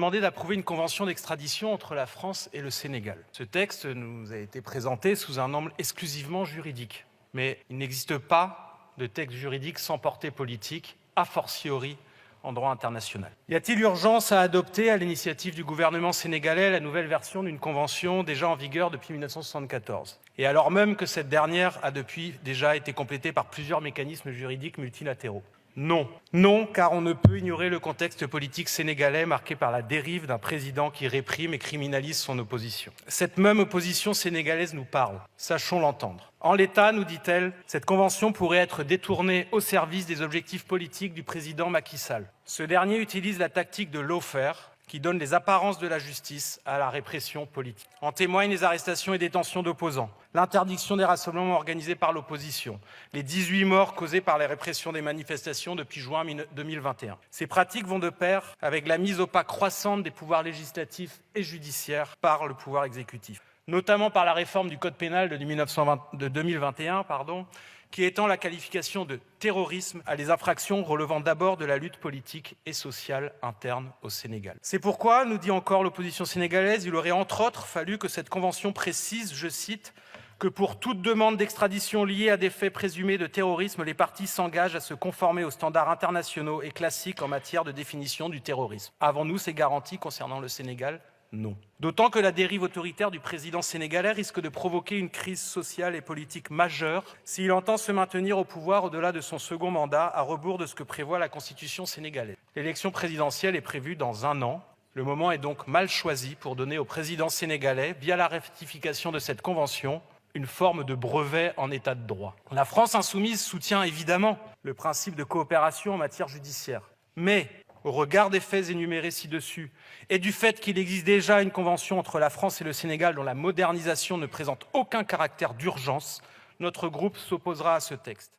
demandé d'approuver une convention d'extradition entre la France et le Sénégal. Ce texte nous a été présenté sous un angle exclusivement juridique. Mais il n'existe pas de texte juridique sans portée politique, a fortiori en droit international. Y a-t-il urgence à adopter, à l'initiative du gouvernement sénégalais, la nouvelle version d'une convention déjà en vigueur depuis 1974 ? Et alors même que cette dernière a depuis déjà été complétée par plusieurs mécanismes juridiques multilatéraux ? Non. Non, car on ne peut ignorer le contexte politique sénégalais marqué par la dérive d'un président qui réprime et criminalise son opposition. Cette même opposition sénégalaise nous parle. Sachons l'entendre. En l'état, nous dit-elle, cette convention pourrait être détournée au service des objectifs politiques du président Macky Sall. Ce dernier utilise la tactique de lawfare, qui donne les apparences de la justice à la répression politique. En témoignent les arrestations et détentions d'opposants, l'interdiction des rassemblements organisés par l'opposition, les 18 morts causés par les répressions des manifestations depuis juin 2021. Ces pratiques vont de pair avec la mise au pas croissante des pouvoirs législatifs et judiciaires par le pouvoir exécutif, notamment par la réforme du Code pénal de 2021, qui étend la qualification de terrorisme à des infractions relevant d'abord de la lutte politique et sociale interne au Sénégal. C'est pourquoi, nous dit encore l'opposition sénégalaise, il aurait entre autres fallu que cette convention précise, je cite, que pour toute demande d'extradition liée à des faits présumés de terrorisme, les parties s'engagent à se conformer aux standards internationaux et classiques en matière de définition du terrorisme. Avons-nous ces garanties concernant le Sénégal ? Non. D'autant que la dérive autoritaire du président sénégalais risque de provoquer une crise sociale et politique majeure s'il entend se maintenir au pouvoir au-delà de son second mandat, à rebours de ce que prévoit la constitution sénégalaise. L'élection présidentielle est prévue dans 1 an. Le moment est donc mal choisi pour donner au président sénégalais, via la ratification de cette convention, une forme de brevet en état de droit. La France insoumise soutient évidemment le principe de coopération en matière judiciaire. Mais au regard des faits énumérés ci-dessus et du fait qu'il existe déjà une convention entre la France et le Sénégal dont la modernisation ne présente aucun caractère d'urgence, notre groupe s'opposera à ce texte.